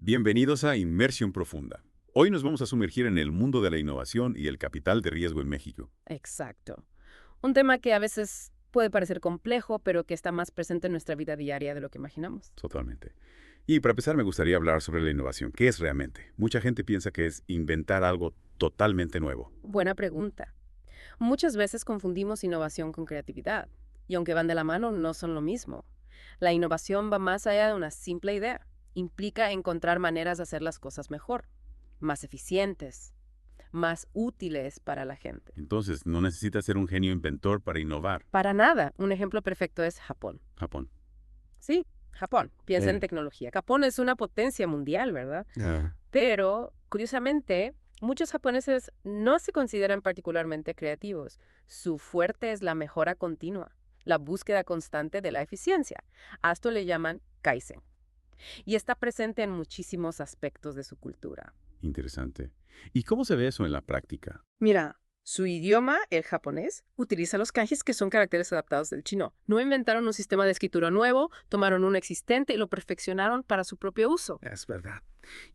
Bienvenidos a Inmersión Profunda. Hoy nos vamos a sumergir en el mundo de la innovación y el capital de riesgo en México. Exacto. Un tema que a veces puede parecer complejo, pero que está más presente en nuestra vida diaria de lo que imaginamos. Totalmente. Y para empezar me gustaría hablar sobre la innovación. ¿Qué es realmente? Mucha gente piensa que es inventar algo totalmente nuevo. Buena pregunta. Muchas veces confundimos innovación con creatividad, y aunque van de la mano, no son lo mismo. La innovación va más allá de una simple idea. Implica encontrar maneras de hacer las cosas mejor, más eficientes, más útiles para la gente. Entonces, no necesitas ser un genio inventor para innovar. Para nada, un ejemplo perfecto es Japón. Japón. Sí, Japón. Piensa en Eh, tecnología. Japón es una potencia mundial, ¿verdad? ah, Pero, curiosamente, muchos japoneses no se consideran particularmente creativos. Su fuerte es la mejora continua, la búsqueda constante de la eficiencia. A esto le llaman Kaizen. Y está presente en muchísimos aspectos de su cultura. Interesante. ¿Y cómo se ve eso en la práctica? Mira, su idioma, el japonés, utiliza los kanjis que son caracteres adaptados del chino. No inventaron un sistema de escritura nuevo, tomaron uno existente y lo perfeccionaron para su propio uso. Es verdad.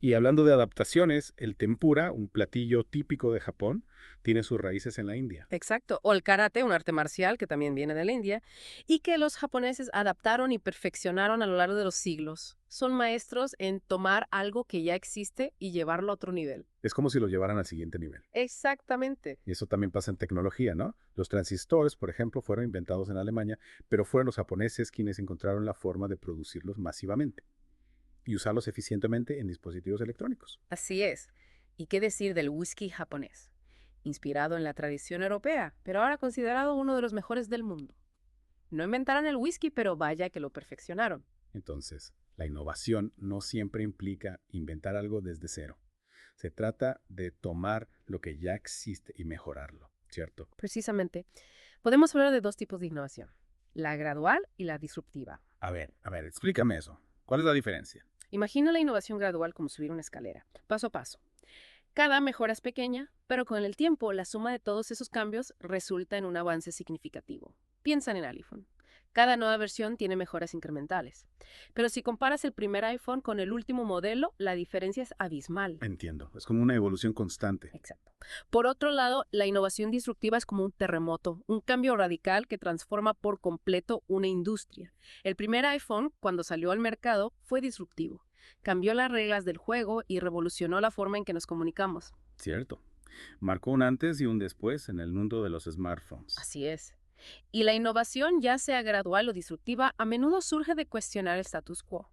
Y hablando de adaptaciones, el tempura, un platillo típico de Japón, tiene sus raíces en la India. Exacto. O el karate, un arte marcial que también viene de la India, y que los japoneses adaptaron y perfeccionaron a lo largo de los siglos. Son maestros en tomar algo que ya existe y llevarlo a otro nivel. Es como si lo llevaran al siguiente nivel. Exactamente. Y eso también pasa en tecnología, ¿no? Los transistores, por ejemplo, fueron inventados en Alemania, pero fueron los japoneses quienes encontraron la forma de producirlos masivamente y usarlos eficientemente en dispositivos electrónicos. Así es. ¿Y qué decir del whisky japonés? Inspirado en la tradición europea, pero ahora considerado uno de los mejores del mundo. No inventaron el whisky, pero vaya que lo perfeccionaron. Entonces, la innovación no siempre implica inventar algo desde cero. Se trata de tomar lo que ya existe y mejorarlo, ¿cierto? Precisamente, podemos hablar de dos tipos de innovación, la gradual y la disruptiva. Explícame eso. ¿Cuál es la diferencia? Imagina la innovación gradual como subir una escalera, paso a paso. Cada mejora es pequeña, pero con el tiempo la suma de todos esos cambios resulta en un avance significativo. Piensa en el iPhone. Cada nueva versión tiene mejoras incrementales. Pero si comparas el primer iPhone con el último modelo, la diferencia es abismal. Entiendo. Es como una evolución constante. Exacto. Por otro lado, la innovación disruptiva es como un terremoto, un cambio radical que transforma por completo una industria. El primer iPhone, cuando salió al mercado, fue disruptivo. Cambió las reglas del juego y revolucionó la forma en que nos comunicamos. Cierto. Marcó un antes y un después en el mundo de los smartphones. Así es. Y la innovación, ya sea gradual o disruptiva, a menudo surge de cuestionar el status quo,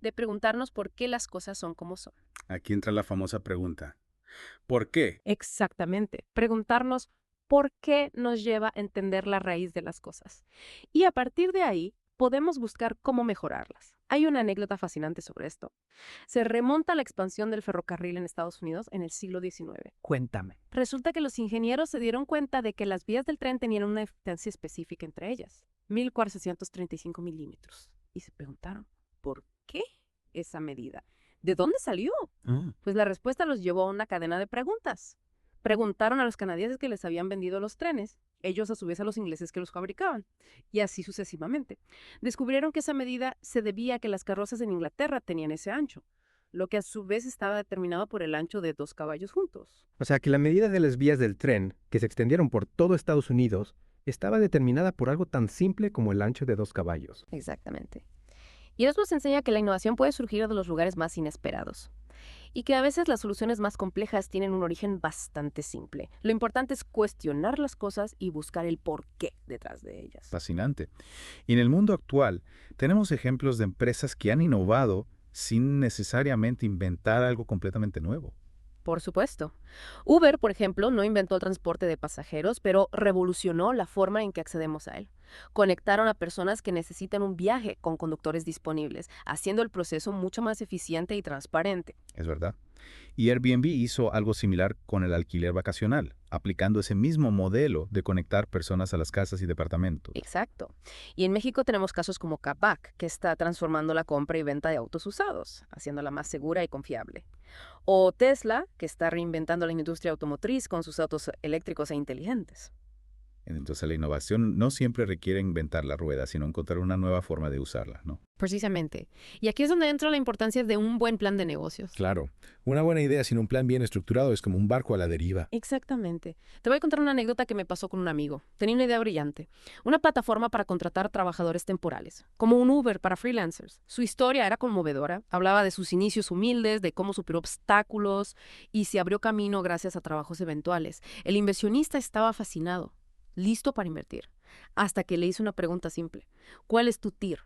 de preguntarnos por qué las cosas son como son. Aquí entra la famosa pregunta. ¿Por qué? Exactamente. Preguntarnos por qué nos lleva a entender la raíz de las cosas. Y a partir de ahí, podemos buscar cómo mejorarlas. Hay una anécdota fascinante sobre esto. Se remonta a la expansión del ferrocarril en Estados Unidos en el siglo XIX. Cuéntame. Resulta que los ingenieros se dieron cuenta de que las vías del tren tenían una distancia específica entre ellas, 1435 milímetros. Y se preguntaron, ¿por qué esa medida? ¿De dónde salió? Pues la respuesta los llevó a una cadena de preguntas. Preguntaron a los canadienses que les habían vendido los trenes, ellos a su vez a los ingleses que los fabricaban, y así sucesivamente. Descubrieron que esa medida se debía a que las carrozas en Inglaterra tenían ese ancho, lo que a su vez estaba determinado por el ancho de dos caballos juntos. O sea que la medida de las vías del tren, que se extendieron por todo Estados Unidos, estaba determinada por algo tan simple como el ancho de 2 caballos. Exactamente. Y eso nos enseña que la innovación puede surgir de los lugares más inesperados. Y que a veces las soluciones más complejas tienen un origen bastante simple. Lo importante es cuestionar las cosas y buscar el porqué detrás de ellas. Fascinante. Y en el mundo actual, tenemos ejemplos de empresas que han innovado sin necesariamente inventar algo completamente nuevo. Por supuesto. Uber, por ejemplo, no inventó el transporte de pasajeros, pero revolucionó la forma en que accedemos a él. Conectaron a personas que necesitan un viaje con conductores disponibles, haciendo el proceso mucho más eficiente y transparente. Es verdad. Y Airbnb hizo algo similar con el alquiler vacacional, aplicando ese mismo modelo de conectar personas a las casas y departamentos. Exacto. Y en México tenemos casos como Kavak, que está transformando la compra y venta de autos usados, haciéndola más segura y confiable. O Tesla, que está reinventando la industria automotriz con sus autos eléctricos e inteligentes. Entonces la innovación no siempre requiere inventar la rueda, sino encontrar una nueva forma de usarla, ¿no? Precisamente. Y aquí es donde entra la importancia de un buen plan de negocios. Claro, una buena idea sin un plan bien estructurado es como un barco a la deriva. Exactamente. Te voy a contar una anécdota que me pasó con un amigo. Tenía una idea brillante. Una plataforma para contratar trabajadores temporales, como un Uber para freelancers. Su historia era conmovedora. Hablaba de sus inicios humildes, de cómo superó obstáculos y se abrió camino gracias a trabajos eventuales. El inversionista estaba fascinado, listo para invertir, hasta que le hizo una pregunta simple. ¿Cuál es tu TIR?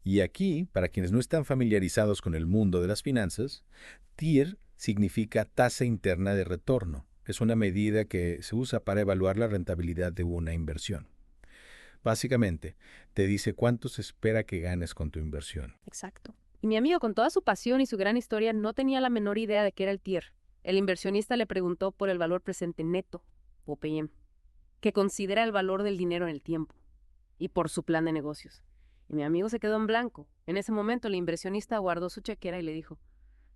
Y aquí, para quienes no están familiarizados con el mundo de las finanzas, TIR significa tasa interna de retorno. Es una medida que se usa para evaluar la rentabilidad de una inversión. Básicamente, te dice cuánto se espera que ganes con tu inversión. Exacto. Y mi amigo, con toda su pasión y su gran historia, no tenía la menor idea de qué era el TIR. El inversionista le preguntó por el valor presente neto, o PM, que considera el valor del dinero en el tiempo, y por su plan de negocios. Y mi amigo se quedó en blanco. En ese momento, el inversionista guardó su chequera y le dijo: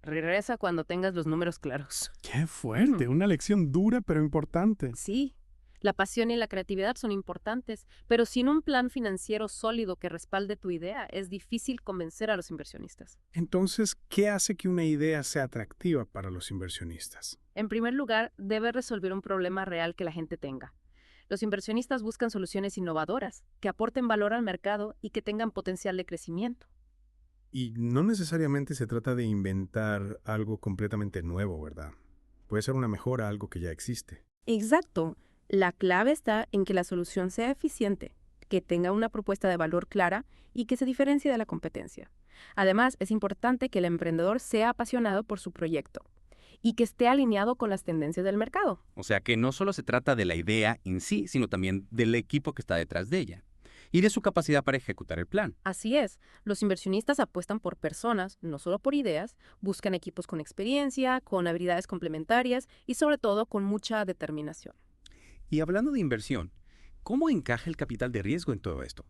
regresa cuando tengas los números claros. ¡Qué fuerte! Una lección dura pero importante. Sí, la pasión y la creatividad son importantes, pero sin un plan financiero sólido que respalde tu idea, es difícil convencer a los inversionistas. Entonces, ¿qué hace que una idea sea atractiva para los inversionistas? En primer lugar, debe resolver un problema real que la gente tenga. Los inversionistas buscan soluciones innovadoras, que aporten valor al mercado y que tengan potencial de crecimiento. Y no necesariamente se trata de inventar algo completamente nuevo, ¿verdad? Puede ser una mejora a algo que ya existe. Exacto. La clave está en que la solución sea eficiente, que tenga una propuesta de valor clara y que se diferencie de la competencia. Además, es importante que el emprendedor sea apasionado por su proyecto y que esté alineado con las tendencias del mercado. O sea que no solo se trata de la idea en sí, sino también del equipo que está detrás de ella y de su capacidad para ejecutar el plan. Así es, los inversionistas apuestan por personas, no solo por ideas, buscan equipos con experiencia, con habilidades complementarias y sobre todo con mucha determinación. Y hablando de inversión, ¿cómo encaja el capital de riesgo en todo esto?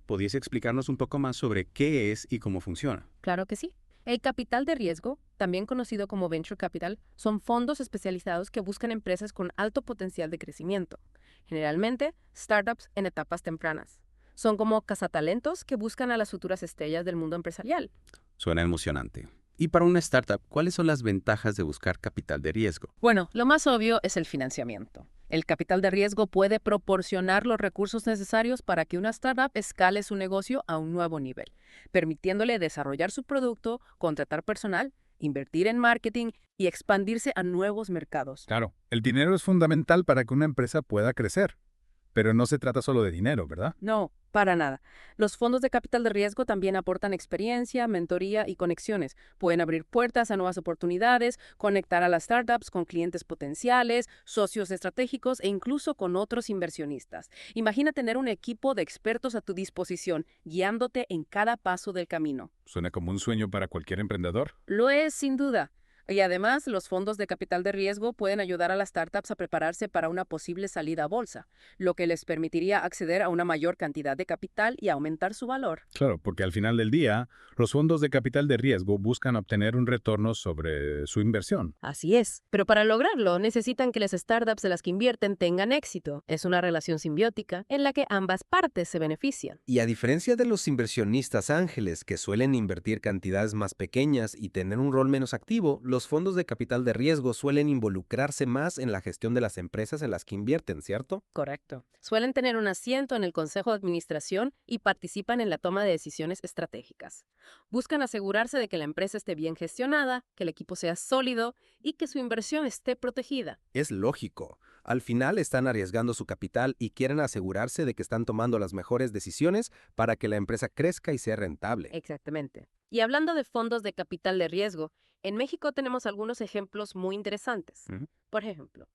¿Podrías explicarnos un poco más sobre qué es y cómo funciona? Claro que sí. El capital de riesgo, también conocido como venture capital, son fondos especializados que buscan empresas con alto potencial de crecimiento, generalmente startups en etapas tempranas. Son como cazatalentos que buscan a las futuras estrellas del mundo empresarial. Suena emocionante. Y para una startup, ¿cuáles son las ventajas de buscar capital de riesgo? Bueno, lo más obvio es el financiamiento. El capital de riesgo puede proporcionar los recursos necesarios para que una startup escale su negocio a un nuevo nivel, permitiéndole desarrollar su producto, contratar personal, invertir en marketing y expandirse a nuevos mercados. Claro, el dinero es fundamental para que una empresa pueda crecer, pero no se trata solo de dinero, ¿verdad? No, para nada. Los fondos de capital de riesgo también aportan experiencia, mentoría y conexiones. Pueden abrir puertas a nuevas oportunidades, conectar a las startups con clientes potenciales, socios estratégicos e incluso con otros inversionistas. Imagina tener un equipo de expertos a tu disposición, guiándote en cada paso del camino. Suena como un sueño para cualquier emprendedor. Lo es, sin duda. Y además, los fondos de capital de riesgo pueden ayudar a las startups a prepararse para una posible salida a bolsa, lo que les permitiría acceder a una mayor cantidad de capital y aumentar su valor. Claro, porque al final del día, los fondos de capital de riesgo buscan obtener un retorno sobre su inversión. Así es. Pero para lograrlo, necesitan que las startups de las que invierten tengan éxito. Es una relación simbiótica en la que ambas partes se benefician. Y a diferencia de los inversionistas ángeles, que suelen invertir cantidades más pequeñas y tener un rol menos activo, los fondos de capital de riesgo suelen involucrarse más en la gestión de las empresas en las que invierten, ¿cierto? Correcto. Suelen tener un asiento en el consejo de administración y participan en la toma de decisiones estratégicas. Buscan asegurarse de que la empresa esté bien gestionada, que el equipo sea sólido y que su inversión esté protegida. Es lógico. Al final están arriesgando su capital y quieren asegurarse de que están tomando las mejores decisiones para que la empresa crezca y sea rentable. Exactamente. Y hablando de fondos de capital de riesgo, en México tenemos algunos ejemplos muy interesantes. Por ejemplo,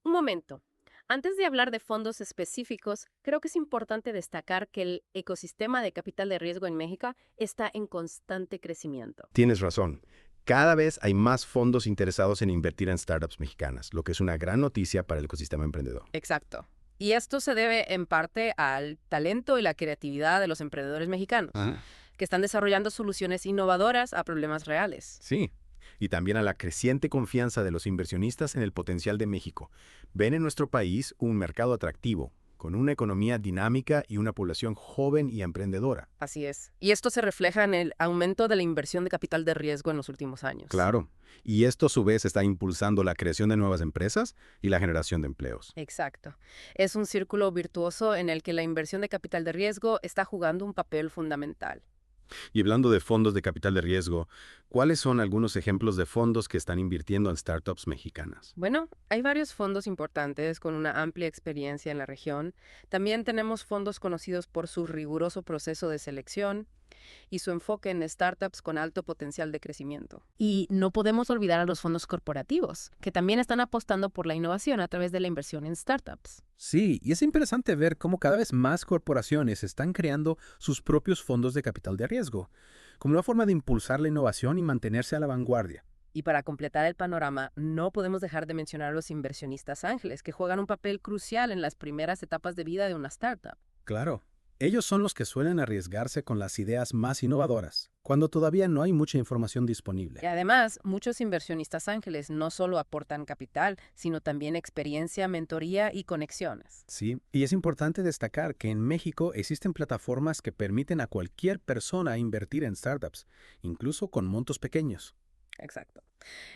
un momento. Antes de hablar de fondos específicos, creo que es importante destacar que el ecosistema de capital de riesgo en México está en constante crecimiento. Tienes razón. Cada vez hay más fondos interesados en invertir en startups mexicanas, lo que es una gran noticia para el ecosistema emprendedor. Exacto. Y esto se debe en parte al talento y la creatividad de los emprendedores mexicanos, que están desarrollando soluciones innovadoras a problemas reales. Sí, y también a la creciente confianza de los inversionistas en el potencial de México. Ven en nuestro país un mercado atractivo, con una economía dinámica y una población joven y emprendedora. Así es. Y esto se refleja en el aumento de la inversión de capital de riesgo en los últimos años. Claro, y esto a su vez está impulsando la creación de nuevas empresas y la generación de empleos. Exacto. Es un círculo virtuoso en el que la inversión de capital de riesgo está jugando un papel fundamental. Y hablando de fondos de capital de riesgo, ¿cuáles son algunos ejemplos de fondos que están invirtiendo en startups mexicanas? Bueno, hay varios fondos importantes con una amplia experiencia en la región. También tenemos fondos conocidos por su riguroso proceso de selección y su enfoque en startups con alto potencial de crecimiento. Y no podemos olvidar a los fondos corporativos, que también están apostando por la innovación a través de la inversión en startups. Sí, y es interesante ver cómo cada vez más corporaciones están creando sus propios fondos de capital de riesgo, como una forma de impulsar la innovación y mantenerse a la vanguardia. Y para completar el panorama, no podemos dejar de mencionar a los inversionistas ángeles, que juegan un papel crucial en las primeras etapas de vida de una startup. Claro, ellos son los que suelen arriesgarse con las ideas más innovadoras, cuando todavía no hay mucha información disponible. Y además, muchos inversionistas ángeles no solo aportan capital, sino también experiencia, mentoría y conexiones. Sí, y es importante destacar que en México existen plataformas que permiten a cualquier persona invertir en startups, incluso con montos pequeños. Exacto.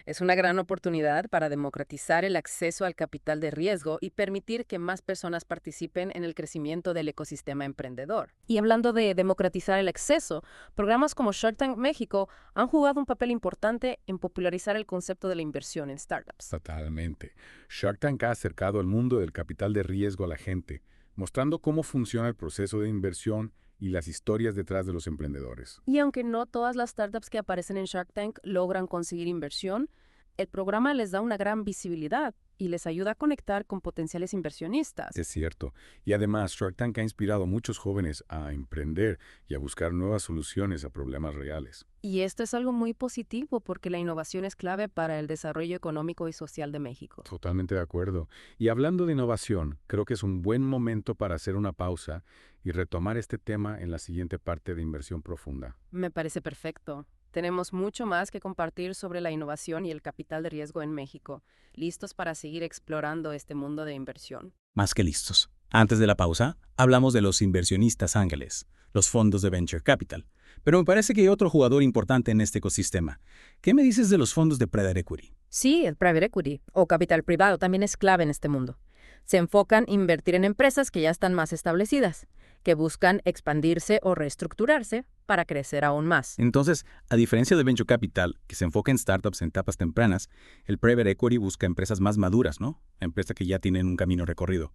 Es una gran oportunidad para democratizar el acceso al capital de riesgo y permitir que más personas participen en el crecimiento del ecosistema emprendedor. Y hablando de democratizar el acceso, programas como Shark Tank México han jugado un papel importante en popularizar el concepto de la inversión en startups. Totalmente. Shark Tank ha acercado el mundo del capital de riesgo a la gente, mostrando cómo funciona el proceso de inversión y las historias detrás de los emprendedores. Y aunque no todas las startups que aparecen en Shark Tank logran conseguir inversión, el programa les da una gran visibilidad y les ayuda a conectar con potenciales inversionistas. Es cierto. Y además, Shark Tank ha inspirado a muchos jóvenes a emprender y a buscar nuevas soluciones a problemas reales. Y esto es algo muy positivo porque la innovación es clave para el desarrollo económico y social de México. Totalmente de acuerdo. Y hablando de innovación, creo que es un buen momento para hacer una pausa y retomar este tema en la siguiente parte de Inversión Profunda. Me parece perfecto. Tenemos mucho más que compartir sobre la innovación y el capital de riesgo en México. ¿Listos para seguir explorando este mundo de inversión? Más que listos. Antes de la pausa, hablamos de los inversionistas ángeles, los fondos de Venture Capital. Pero me parece que hay otro jugador importante en este ecosistema. ¿Qué me dices de los fondos de Private Equity? Sí, el private equity o capital privado también es clave en este mundo. Se enfocan en invertir en empresas que ya están más establecidas, que buscan expandirse o reestructurarse para crecer aún más. Entonces, a diferencia de Venture Capital, que se enfoca en startups en etapas tempranas, el Private Equity busca empresas más maduras, ¿no? Empresas que ya tienen un camino recorrido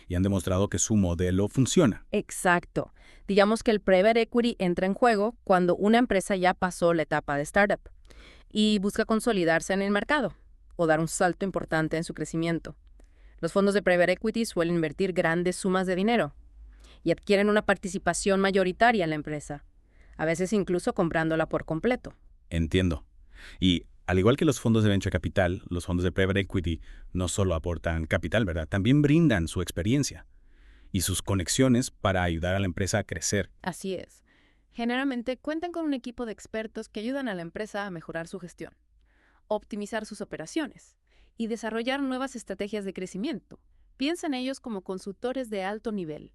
y han demostrado que su modelo funciona. Exacto. Digamos que el private equity entra en juego cuando una empresa ya pasó la etapa de startup y busca consolidarse en el mercado o dar un salto importante en su crecimiento. Los fondos de private equity suelen invertir grandes sumas de dinero y adquieren una participación mayoritaria en la empresa, a veces incluso comprándola por completo. Entiendo. Y al igual que los fondos de Venture Capital, los fondos de Private Equity no solo aportan capital, ¿verdad? También brindan su experiencia y sus conexiones para ayudar a la empresa a crecer. Así es. Generalmente cuentan con un equipo de expertos que ayudan a la empresa a mejorar su gestión, optimizar sus operaciones y desarrollar nuevas estrategias de crecimiento. Piensa en ellos como consultores de alto nivel,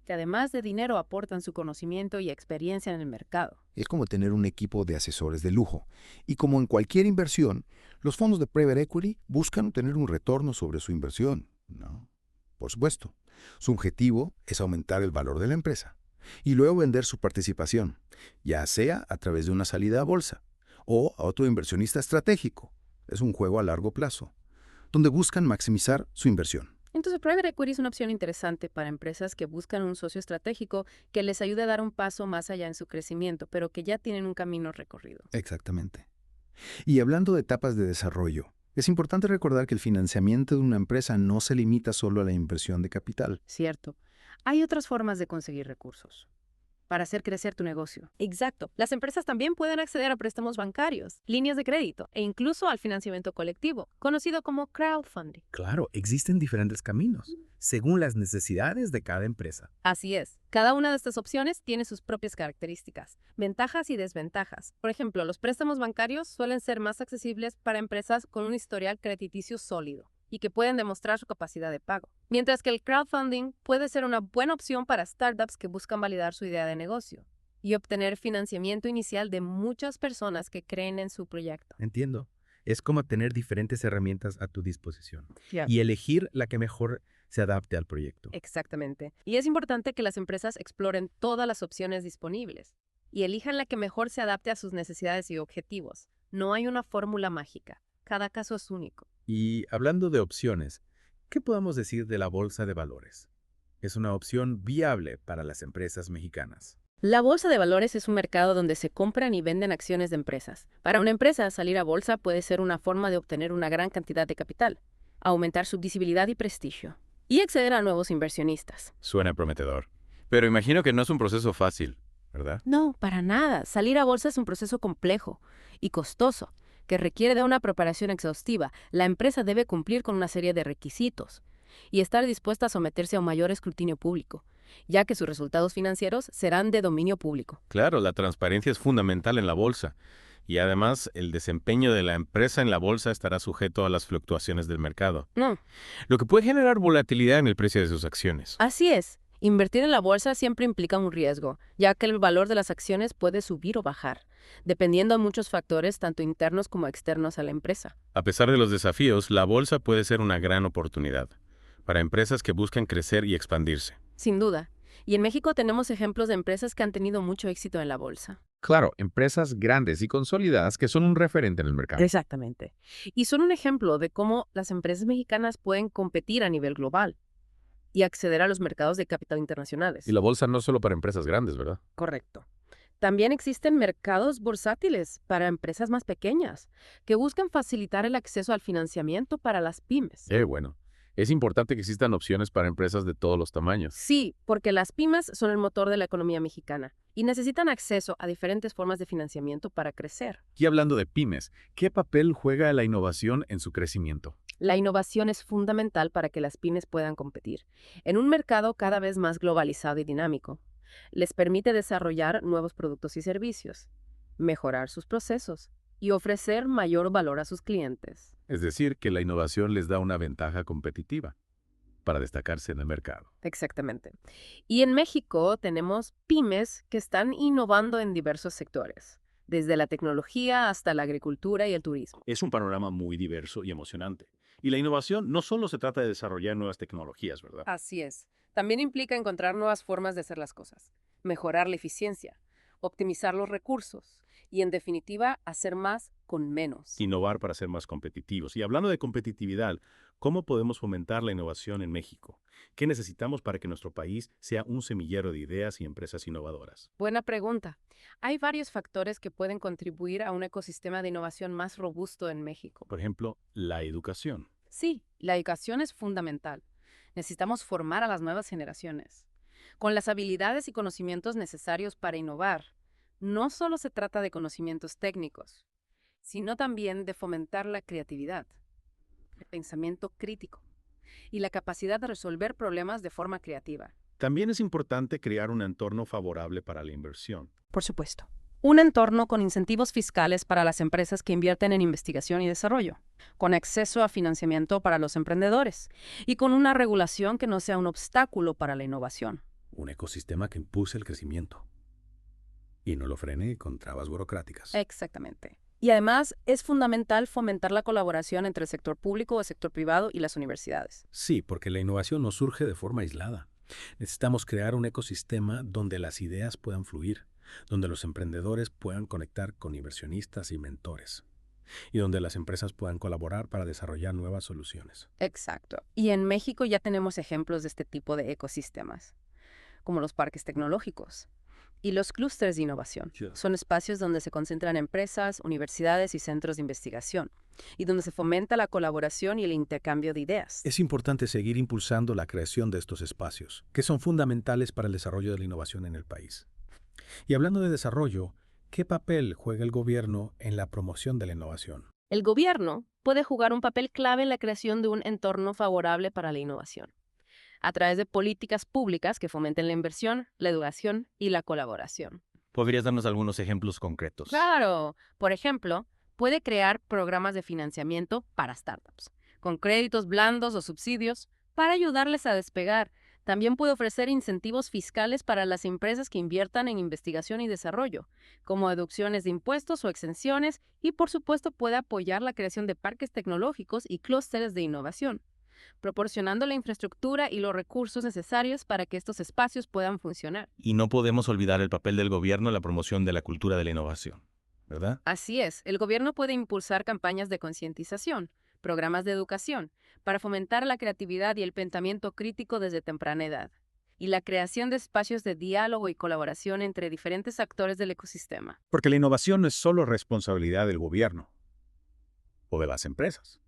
que además de dinero aportan su conocimiento y experiencia en el mercado. Es como tener un equipo de asesores de lujo. Y como en cualquier inversión, los fondos de Private Equity buscan obtener un retorno sobre su inversión, ¿no? Por supuesto, su objetivo es aumentar el valor de la empresa y luego vender su participación, ya sea a través de una salida a bolsa o a otro inversionista estratégico. Es un juego a largo plazo, donde buscan maximizar su inversión. Entonces, Private Equity es una opción interesante para empresas que buscan un socio estratégico que les ayude a dar un paso más allá en su crecimiento, pero que ya tienen un camino recorrido. Exactamente. Y hablando de etapas de desarrollo, es importante recordar que el financiamiento de una empresa no se limita solo a la inversión de capital. Cierto. Hay otras formas de conseguir recursos para hacer crecer tu negocio. Exacto. Las empresas también pueden acceder a préstamos bancarios, líneas de crédito e incluso al financiamiento colectivo, conocido como crowdfunding. Claro, existen diferentes caminos, según las necesidades de cada empresa. Así es. Cada una de estas opciones tiene sus propias características, ventajas y desventajas. Por ejemplo, los préstamos bancarios suelen ser más accesibles para empresas con un historial crediticio sólido. y que pueden demostrar su capacidad de pago. Mientras que el crowdfunding puede ser una buena opción para startups que buscan validar su idea de negocio y obtener financiamiento inicial de muchas personas que creen en su proyecto. Entiendo. Es como tener diferentes herramientas a tu disposición Ya. y elegir la que mejor se adapte al proyecto. Exactamente. Y es importante que las empresas exploren todas las opciones disponibles y elijan la que mejor se adapte a sus necesidades y objetivos. No hay una fórmula mágica. Cada caso es único. Y hablando de opciones, ¿qué podemos decir de la bolsa de valores? Es una opción viable para las empresas mexicanas. La bolsa de valores es un mercado donde se compran y venden acciones de empresas. Para una empresa, salir a bolsa puede ser una forma de obtener una gran cantidad de capital, aumentar su visibilidad y prestigio, y acceder a nuevos inversionistas. Suena prometedor. Pero imagino que no es un proceso fácil, ¿verdad? No, para nada. Salir a bolsa es un proceso complejo y costoso, que requiere de una preparación exhaustiva. La empresa debe cumplir con una serie de requisitos y estar dispuesta a someterse a un mayor escrutinio público, ya que sus resultados financieros serán de dominio público. Claro, la transparencia es fundamental en la bolsa. Y además, el desempeño de la empresa en la bolsa estará sujeto a las fluctuaciones del mercado, No, lo que puede generar volatilidad en el precio de sus acciones. así es. Invertir en la bolsa siempre implica un riesgo, ya que el valor de las acciones puede subir o bajar, dependiendo de muchos factores, tanto internos como externos a la empresa. A pesar de los desafíos, la bolsa puede ser una gran oportunidad para empresas que buscan crecer y expandirse. Sin duda. Y en México tenemos ejemplos de empresas que han tenido mucho éxito en la bolsa. Claro, empresas grandes y consolidadas que son un referente en el mercado. Exactamente. Y son un ejemplo de cómo las empresas mexicanas pueden competir a nivel global y acceder a los mercados de capital internacionales. Y la bolsa no es solo para empresas grandes, ¿verdad? Correcto. También existen mercados bursátiles para empresas más pequeñas que buscan facilitar el acceso al financiamiento para las pymes. Bueno. Es importante que existan opciones para empresas de todos los tamaños. Sí, porque las pymes son el motor de la economía mexicana y necesitan acceso a diferentes formas de financiamiento para crecer. Y hablando de pymes, ¿qué papel juega la innovación en su crecimiento? La innovación es fundamental para que las pymes puedan competir en un mercado cada vez más globalizado y dinámico. Les permite desarrollar nuevos productos y servicios, mejorar sus procesos y ofrecer mayor valor a sus clientes. Es decir, que la innovación les da una ventaja competitiva para destacarse en el mercado. Exactamente. Y en México tenemos pymes que están innovando en diversos sectores, desde la tecnología hasta la agricultura y el turismo. Es un panorama muy diverso y emocionante. Y la innovación no solo se trata de desarrollar nuevas tecnologías, ¿verdad? Así es. También implica encontrar nuevas formas de hacer las cosas, mejorar la eficiencia, optimizar los recursos y, en definitiva, hacer más con menos. Innovar para ser más competitivos. Y hablando de competitividad, ¿cómo podemos fomentar la innovación en México? ¿Qué necesitamos para que nuestro país sea un semillero de ideas y empresas innovadoras? Buena pregunta. Hay varios factores que pueden contribuir a un ecosistema de innovación más robusto en México. Por ejemplo, la educación. Sí, la educación es fundamental. Necesitamos formar a las nuevas generaciones con las habilidades y conocimientos necesarios para innovar. No solo se trata de conocimientos técnicos, sino también de fomentar la creatividad, el pensamiento crítico y la capacidad de resolver problemas de forma creativa. También es importante crear un entorno favorable para la inversión. Por supuesto. Un entorno con incentivos fiscales para las empresas que invierten en investigación y desarrollo, con acceso a financiamiento para los emprendedores y con una regulación que no sea un obstáculo para la innovación. Un ecosistema que impulse el crecimiento y no lo frene con trabas burocráticas. Exactamente. Y además es fundamental fomentar la colaboración entre el sector público, el sector privado y las universidades. Sí, porque la innovación no surge de forma aislada. Necesitamos crear un ecosistema donde las ideas puedan fluir, donde los emprendedores puedan conectar con inversionistas y mentores, y donde las empresas puedan colaborar para desarrollar nuevas soluciones. Exacto. Y en México ya tenemos ejemplos de este tipo de ecosistemas, como los parques tecnológicos y los clústeres de innovación. Son espacios donde se concentran empresas, universidades y centros de investigación, y donde se fomenta la colaboración y el intercambio de ideas. Es importante seguir impulsando la creación de estos espacios, que son fundamentales para el desarrollo de la innovación en el país. Y hablando de desarrollo, ¿qué papel juega el gobierno en la promoción de la innovación? El gobierno puede jugar un papel clave en la creación de un entorno favorable para la innovación, a través de políticas públicas que fomenten la inversión, la educación y la colaboración. ¿Podrías darnos algunos ejemplos concretos? Claro. Por ejemplo, puede crear programas de financiamiento para startups, con créditos blandos o subsidios, para ayudarles a despegar. También puede ofrecer incentivos fiscales para las empresas que inviertan en investigación y desarrollo, como deducciones de impuestos o exenciones, y por supuesto puede apoyar la creación de parques tecnológicos y clústeres de innovación, proporcionando la infraestructura y los recursos necesarios para que estos espacios puedan funcionar. Y no podemos olvidar el papel del gobierno en la promoción de la cultura de la innovación, ¿verdad? Así es, el gobierno puede impulsar campañas de concientización, programas de educación, para fomentar la creatividad y el pensamiento crítico desde temprana edad, y la creación de espacios de diálogo y colaboración entre diferentes actores del ecosistema. Porque la innovación no es solo responsabilidad del gobierno o de las empresas,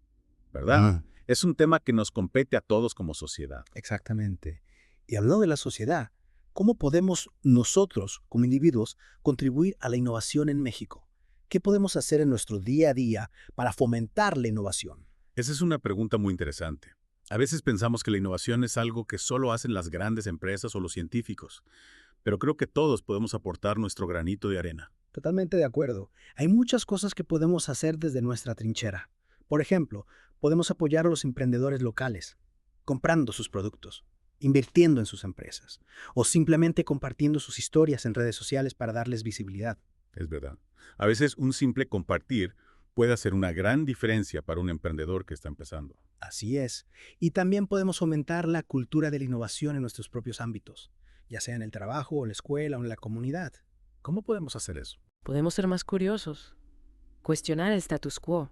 ¿verdad? Es un tema que nos compete a todos como sociedad. Exactamente. Y hablando de la sociedad, ¿cómo podemos nosotros, como individuos, contribuir a la innovación en México? ¿Qué podemos hacer en nuestro día a día para fomentar la innovación? Esa es una pregunta muy interesante. A veces pensamos que la innovación es algo que solo hacen las grandes empresas o los científicos, pero creo que todos podemos aportar nuestro granito de arena. Totalmente de acuerdo. Hay muchas cosas que podemos hacer desde nuestra trinchera. Por ejemplo, podemos apoyar a los emprendedores locales, comprando sus productos, invirtiendo en sus empresas, o simplemente compartiendo sus historias en redes sociales para darles visibilidad. Es verdad. A veces un simple compartir puede hacer una gran diferencia para un emprendedor que está empezando. Así es. Y también podemos fomentar la cultura de la innovación en nuestros propios ámbitos, ya sea en el trabajo, en la escuela o en la comunidad. ¿Cómo podemos hacer eso? Podemos ser más curiosos, cuestionar el status quo,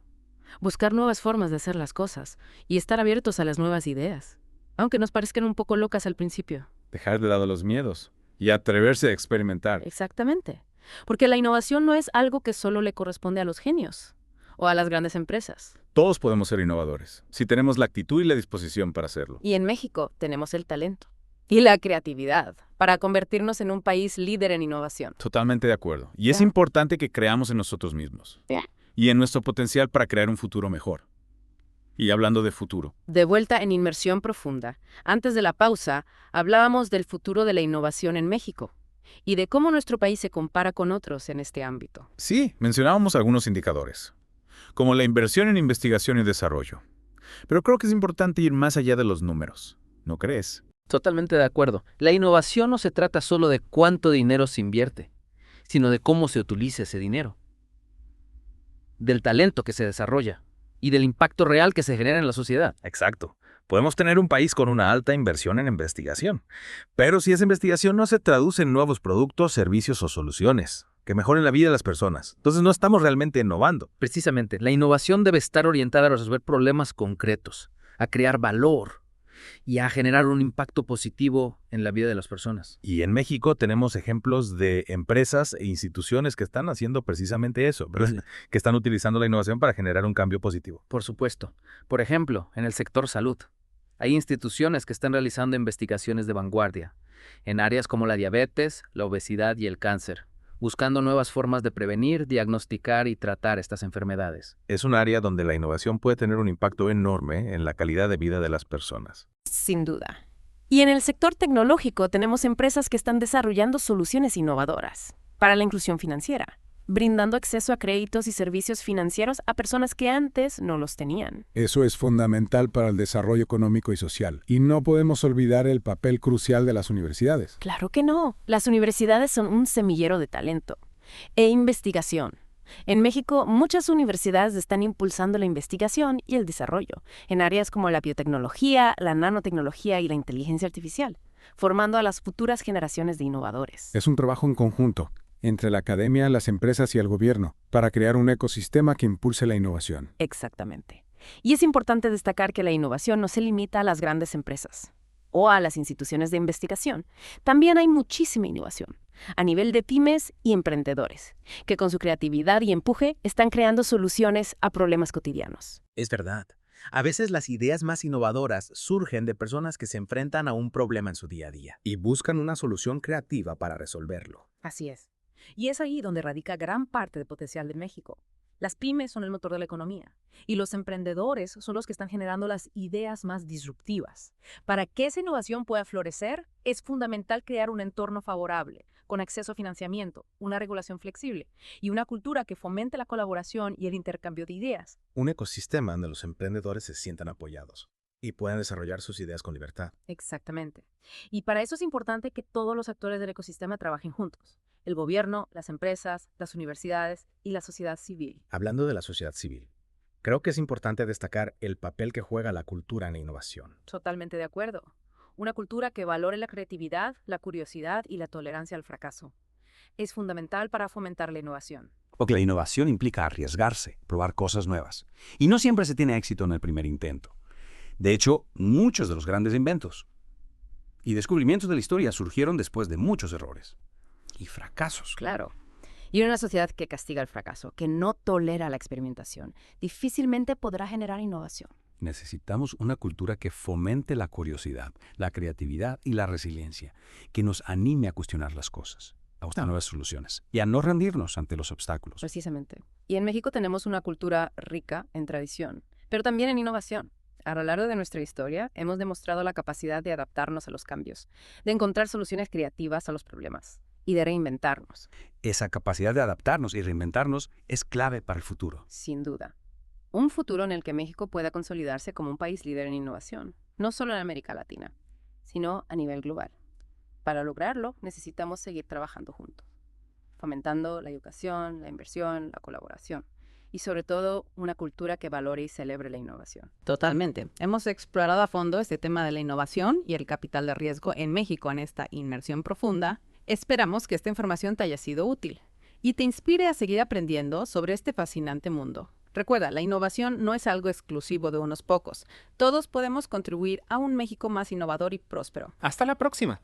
buscar nuevas formas de hacer las cosas y estar abiertos a las nuevas ideas, aunque nos parezcan un poco locas al principio. Dejar de lado los miedos y atreverse a experimentar. Exactamente. Porque la innovación no es algo que solo le corresponde a los genios o a las grandes empresas. Todos podemos ser innovadores, si tenemos la actitud y la disposición para hacerlo. Y en México tenemos el talento y la creatividad para convertirnos en un país líder en innovación. Totalmente de acuerdo. Y es importante que creamos en nosotros mismos y en nuestro potencial para crear un futuro mejor. Y hablando de futuro. De vuelta en Inmersión Profunda, antes de la pausa, hablábamos del futuro de la innovación en México y de cómo nuestro país se compara con otros en este ámbito. Sí, mencionábamos algunos indicadores, como la inversión en investigación y desarrollo. Pero creo que es importante ir más allá de los números, ¿no crees? Totalmente de acuerdo. La innovación no se trata solo de cuánto dinero se invierte, sino de cómo se utiliza ese dinero, del talento que se desarrolla y del impacto real que se genera en la sociedad. Exacto. Podemos tener un país con una alta inversión en investigación, pero si esa investigación no se traduce en nuevos productos, servicios o soluciones que mejoren la vida de las personas, entonces no estamos realmente innovando. Precisamente, la innovación debe estar orientada a resolver problemas concretos, a crear valor y a generar un impacto positivo en la vida de las personas. Y en México tenemos ejemplos de empresas e instituciones que están haciendo precisamente eso, ¿verdad? Sí. Que están utilizando la innovación para generar un cambio positivo. Por supuesto. Por ejemplo, en el sector salud, hay instituciones que están realizando investigaciones de vanguardia en áreas como la diabetes, la obesidad y el cáncer, buscando nuevas formas de prevenir, diagnosticar y tratar estas enfermedades. Es un área donde la innovación puede tener un impacto enorme en la calidad de vida de las personas. Sin duda. Y en el sector tecnológico tenemos empresas que están desarrollando soluciones innovadoras para la inclusión financiera, brindando acceso a créditos y servicios financieros a personas que antes no los tenían. Eso es fundamental para el desarrollo económico y social. Y no podemos olvidar el papel crucial de las universidades. Claro que no. Las universidades son un semillero de talento e investigación. En México, muchas universidades están impulsando la investigación y el desarrollo en áreas como la biotecnología, la nanotecnología y la inteligencia artificial, formando a las futuras generaciones de innovadores. Es un trabajo en conjunto entre la academia, las empresas y el gobierno para crear un ecosistema que impulse la innovación. Exactamente. Y es importante destacar que la innovación no se limita a las grandes empresas o a las instituciones de investigación. También hay muchísima innovación a nivel de pymes y emprendedores, que con su creatividad y empuje están creando soluciones a problemas cotidianos. Es verdad. A veces las ideas más innovadoras surgen de personas que se enfrentan a un problema en su día a día y buscan una solución creativa para resolverlo. Así es. Y es ahí donde radica gran parte del potencial de México. Las pymes son el motor de la economía y los emprendedores son los que están generando las ideas más disruptivas. Para que esa innovación pueda florecer, es fundamental crear un entorno favorable, con acceso a financiamiento, una regulación flexible y una cultura que fomente la colaboración y el intercambio de ideas. Un ecosistema donde los emprendedores se sientan apoyados y puedan desarrollar sus ideas con libertad. Exactamente. Y para eso es importante que todos los actores del ecosistema trabajen juntos. El gobierno, las empresas, las universidades y la sociedad civil. Hablando de la sociedad civil, creo que es importante destacar el papel que juega la cultura en la innovación. Totalmente de acuerdo. Una cultura que valore la creatividad, la curiosidad y la tolerancia al fracaso. Es fundamental para fomentar la innovación. Porque la innovación implica arriesgarse, probar cosas nuevas. Y no siempre se tiene éxito en el primer intento. De hecho, muchos de los grandes inventos y descubrimientos de la historia surgieron después de muchos errores y fracasos. Claro. Y en una sociedad que castiga el fracaso, que no tolera la experimentación, difícilmente podrá generar innovación. Necesitamos una cultura que fomente la curiosidad, la creatividad y la resiliencia, que nos anime a cuestionar las cosas, a buscar nuevas soluciones y a no rendirnos ante los obstáculos. Precisamente. Y en México tenemos una cultura rica en tradición, pero también en innovación. A lo largo de nuestra historia, hemos demostrado la capacidad de adaptarnos a los cambios, de encontrar soluciones creativas a los problemas y de reinventarnos. Esa capacidad de adaptarnos y reinventarnos es clave para el futuro. Sin duda. Un futuro en el que México pueda consolidarse como un país líder en innovación, no solo en América Latina, sino a nivel global. Para lograrlo, necesitamos seguir trabajando juntos, fomentando la educación, la inversión, la colaboración. Y sobre todo, una cultura que valore y celebre la innovación. Totalmente. Hemos explorado a fondo este tema de la innovación y el capital de riesgo en México en esta inmersión profunda. Esperamos que esta información te haya sido útil y te inspire a seguir aprendiendo sobre este fascinante mundo. Recuerda, la innovación no es algo exclusivo de unos pocos. Todos podemos contribuir a un México más innovador y próspero. Hasta la próxima.